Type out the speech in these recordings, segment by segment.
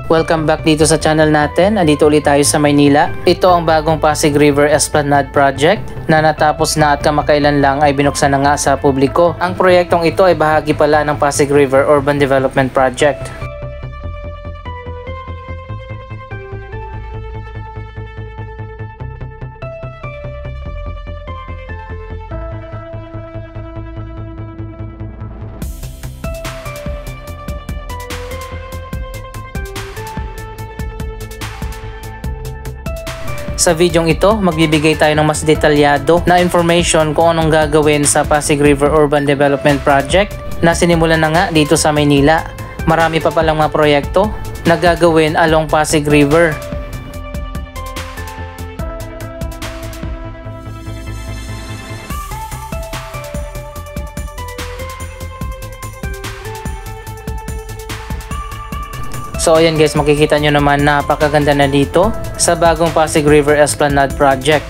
Welcome back dito sa channel natin. Andito ulit tayo sa Maynila. Ito ang bagong Pasig River Esplanade Project na natapos na at kamakailan lang ay binuksan na nga sa publiko. Ang proyektong ito ay bahagi pala ng Pasig River Urban Development Project. Sa videong ito, magbibigay tayo ng mas detalyado na information kung anong gagawin sa Pasig River Urban Development Project na sinimulan na nga dito sa Maynila. Marami pa palang mga proyekto na gagawin along Pasig River. So ayan guys, makikita nyo naman napakaganda na dito sa bagong Pasig River Esplanade Project.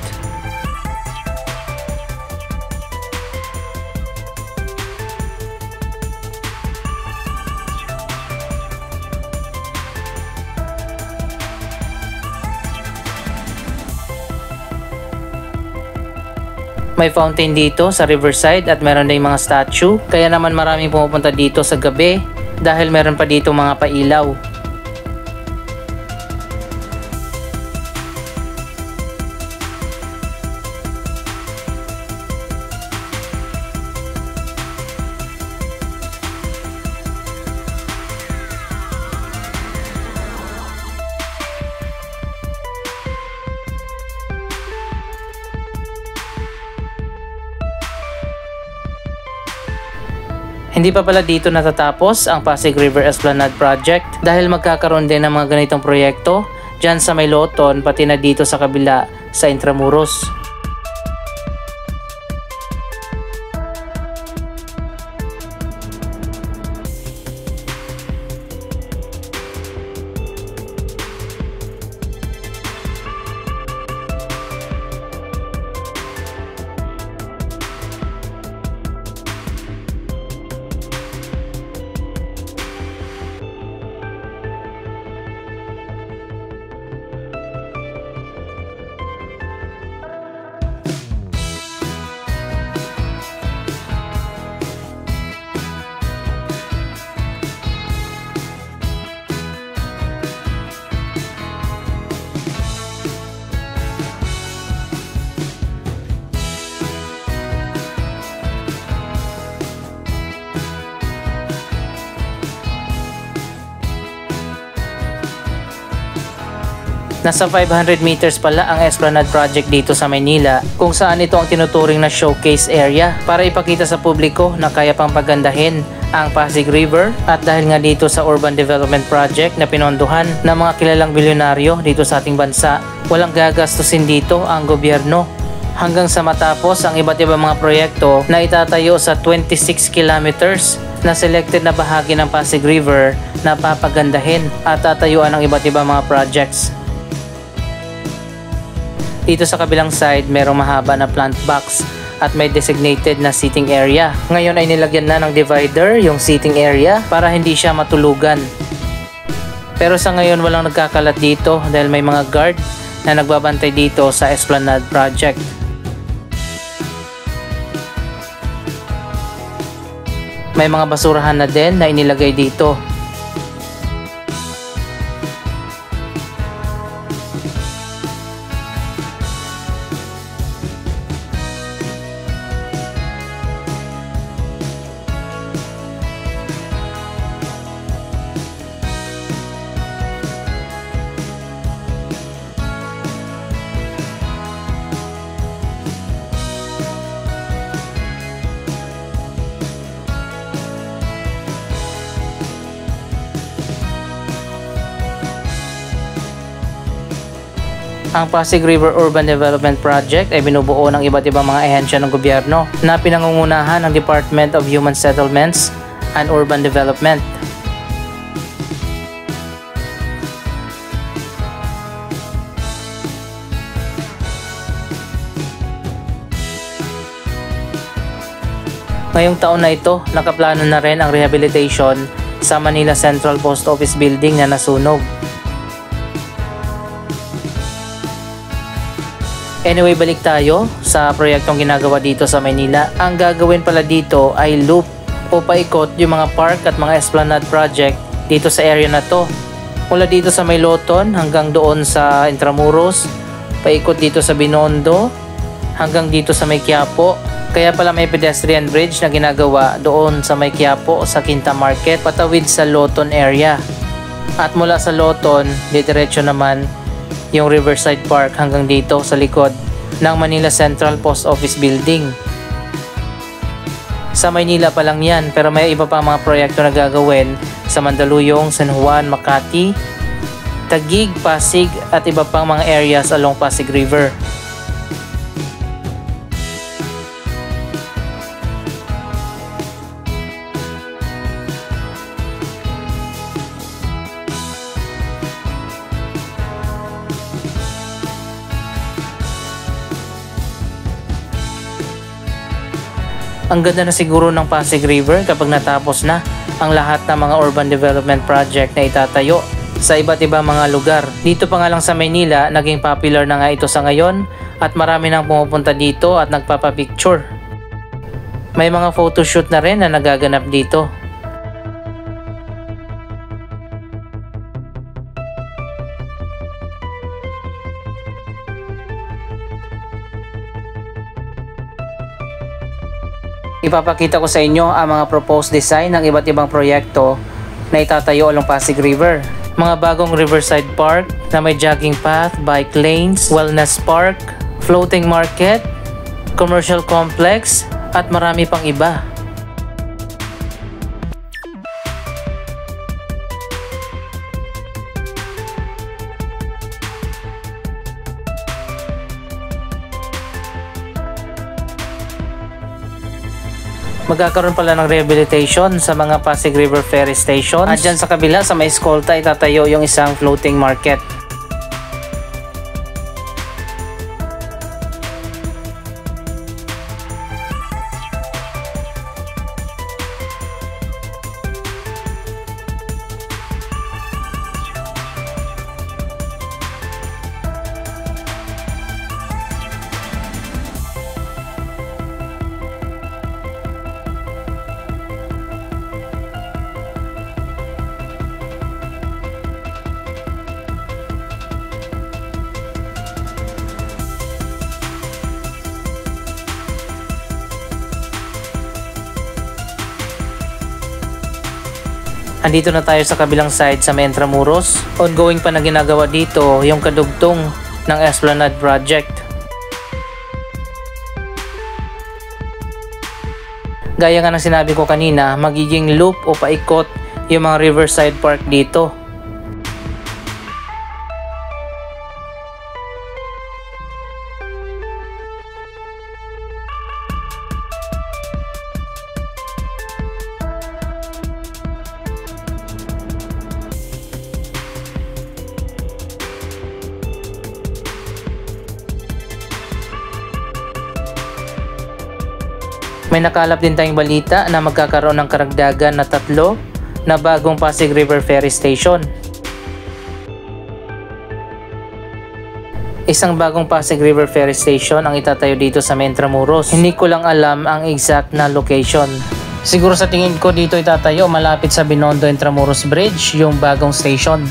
May fountain dito sa riverside at meron ding mga statue. Kaya naman maraming pumupunta dito sa gabi dahil meron pa dito mga pailaw. Hindi pa pala dito natatapos ang Pasig River Esplanade Project dahil magkakaroon din ng mga ganitong proyekto dyan sa May Loton pati na dito sa kabila sa Intramuros. Nasa 500 meters pala ang Esplanade Project dito sa Maynila kung saan ito ang tinuturing na showcase area para ipakita sa publiko na kaya pang pagandahin ang Pasig River at dahil nga dito sa Urban Development Project na pinondohan ng mga kilalang bilyonaryo dito sa ating bansa, walang gagastusin dito ang gobyerno hanggang sa matapos ang iba't ibang mga proyekto na itatayo sa 26 kilometers na selected na bahagi ng Pasig River na papagandahin at tatayuan ng iba't ibang mga projects. Dito sa kabilang side, merong mahaba na plant box at may designated na seating area. Ngayon ay nilagyan na ng divider yung seating area para hindi siya matulugan. Pero sa ngayon walang nagkakalat dito dahil may mga guard na nagbabantay dito sa Esplanade Project. May mga basurahan na din na inilagay dito. Ang Pasig River Urban Development Project ay binubuo ng iba't ibang mga ahensya ng gobyerno na pinangungunahan ng Department of Human Settlements and Urban Development. Ngayong taon na ito, nakaplano na rin ang rehabilitation sa Manila Central Post Office Building na nasunog. Anyway, balik tayo sa proyektong ginagawa dito sa Maynila. Ang gagawin pala dito ay loop o paikot yung mga park at mga esplanade project dito sa area na to. Mula dito sa May Loton hanggang doon sa Intramuros, paikot dito sa Binondo, hanggang dito sa May Quiapo. Kaya pala may pedestrian bridge na ginagawa doon sa May Quiapo sa Quinta Market patawid sa Loton area. At mula sa Loton, diretso naman yung Riverside Park hanggang dito sa likod ng Manila Central Post Office Building. Sa Maynila pa lang yan, pero may iba pang mga proyekto na gagawin sa Mandaluyong, San Juan, Makati, Taguig, Pasig at iba pang mga areas along Pasig River. Ang ganda na siguro ng Pasig River kapag natapos na ang lahat ng mga urban development project na itatayo sa iba't ibang mga lugar. Dito pa nga lang sa Maynila, naging popular na nga ito sa ngayon at marami nang pumupunta dito at nagpapapicture. May mga photoshoot na rin na nagaganap dito. Ipapakita ko sa inyo ang mga proposed design ng iba't ibang proyekto na itatayo along Pasig River. Mga bagong Riverside Park na may jogging path, bike lanes, wellness park, floating market, commercial complex at marami pang iba. Magkakaroon pala ng rehabilitation sa mga Pasig River Ferry Stations. At dyan sa kabila sa may Escolta itatayo yung isang floating market. Andito na tayo sa kabilang side sa may Intramuros. Ongoing pa na ginagawa dito yung kadugtong ng Esplanade Project. Gaya nga ng sinabi ko kanina, magiging loop o paikot yung mga Riverside Park dito. May nakalap din tayong balita na magkakaroon ng karagdagan na 3 na bagong Pasig River Ferry Station. Isang bagong Pasig River Ferry Station ang itatayo dito sa Intramuros. Hindi ko lang alam ang exact na location. Siguro sa tingin ko dito itatayo malapit sa Binondo Intramuros Bridge yung bagong station.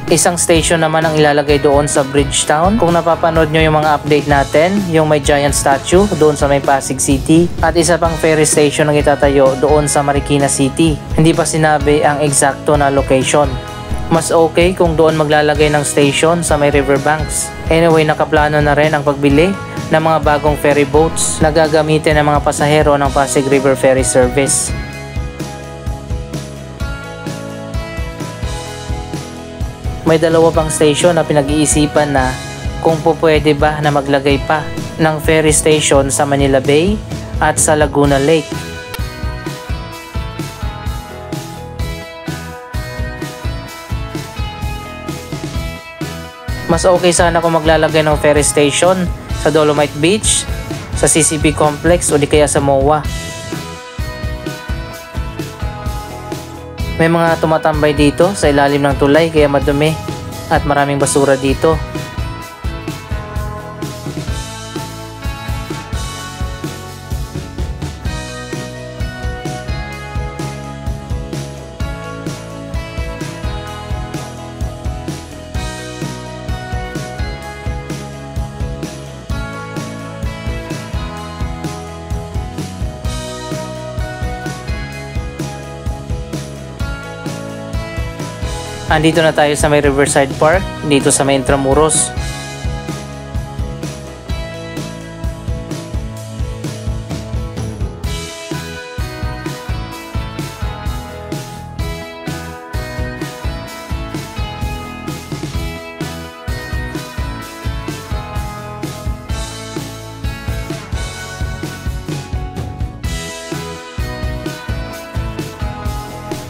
Isang station naman ang ilalagay doon sa Bridgetown. Kung napapanood nyo yung mga update natin, yung may giant statue doon sa may Pasig City. At isa pang ferry station ang itatayo doon sa Marikina City. Hindi pa sinabi ang eksakto na location. Mas okay kung doon maglalagay ng station sa may riverbanks. Anyway, nakaplano na rin ang pagbili ng mga bagong ferry boats na gagamitin ng mga pasahero ng Pasig River Ferry Service. May 2 pang station na pinag-iisipan na kung pwede ba na maglagay pa ng ferry station sa Manila Bay at sa Laguna Lake. Mas okay sana kung maglalagay ng ferry station sa Dolomite Beach, sa CCP Complex o di kaya sa MOA. May mga tumatambay dito sa ilalim ng tulay kaya madumi at maraming basura dito. Andito na tayo sa may Riverside Park, dito sa may Intramuros.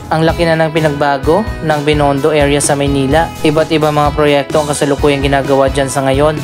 Ang laki na ng pinagbago ng Binondo area sa Maynila. Iba't ibang mga proyekto ang kasalukuyang ginagawa dyan sa ngayon.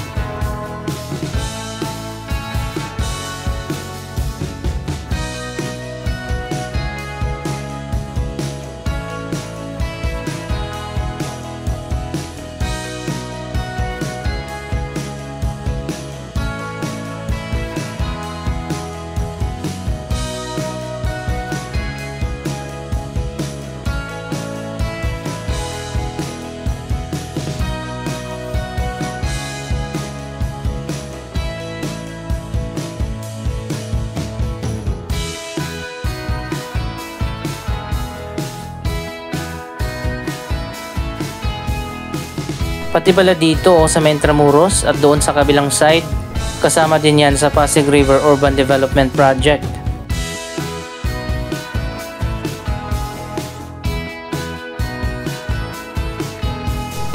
Pati pala dito sa may Intramuros at doon sa kabilang side, kasama din yan sa Pasig River Urban Development Project.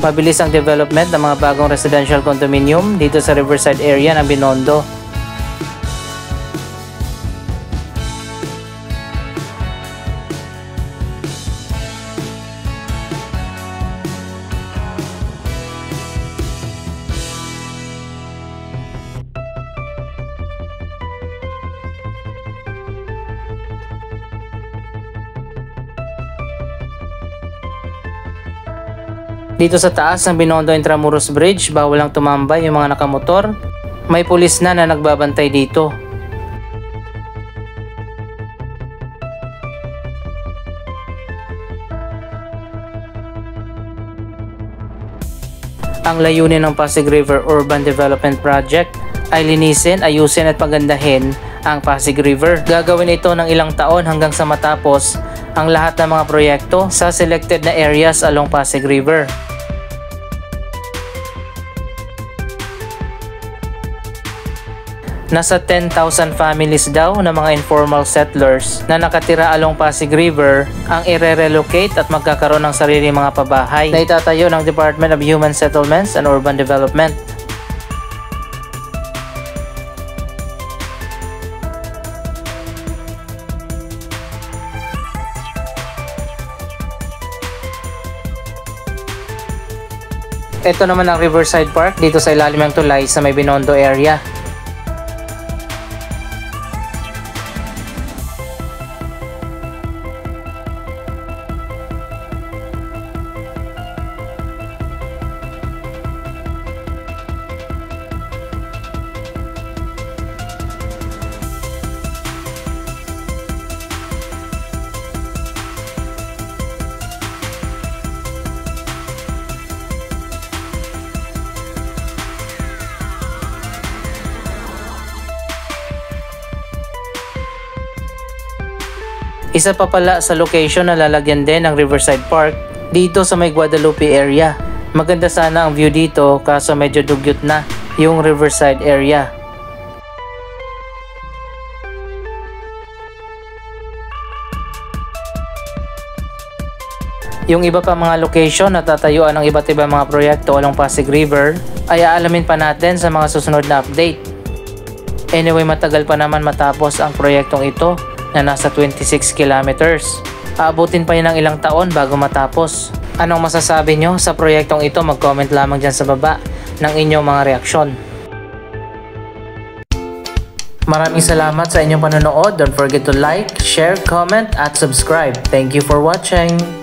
Mabilis ang development ng mga bagong residential condominium dito sa Riverside area ng Binondo. Dito sa taas ng Binondo Intramuros Bridge, bawal lang tumambay yung mga nakamotor. May pulis na nagbabantay dito. Ang layunin ng Pasig River Urban Development Project ay linisin, ayusin at pagandahin ang Pasig River. Gagawin ito ng ilang taon hanggang sa matapos ang lahat ng mga proyekto sa selected na areas along Pasig River. Nasa 10,000 families daw na mga informal settlers na nakatira along Pasig River ang ire-relocate at magkakaroon ng sariling mga pabahay na itatayo ng Department of Human Settlements and Urban Development. Ito naman ang Riverside Park dito sa ilalim ng tulay sa may Binondo area. Isa pa pala sa location na lalagyan din ng Riverside Park dito sa may Guadalupe area. Maganda sana ang view dito kaso medyo dugyot na yung Riverside area. Yung iba pa mga location na tatayuan ng iba't ibang mga proyekto along Pasig River ay aalamin pa natin sa mga susunod na update. Anyway, matagal pa naman matapos ang proyektong ito na nasa 26 kilometers. Aabutin pa yan ng ilang taon bago matapos. Anong masasabi nyo sa proyektong ito? Mag-comment lamang dyan sa baba ng inyong mga reaksyon. Maraming salamat sa inyong panonood. Don't forget to like, share, comment at subscribe. Thank you for watching.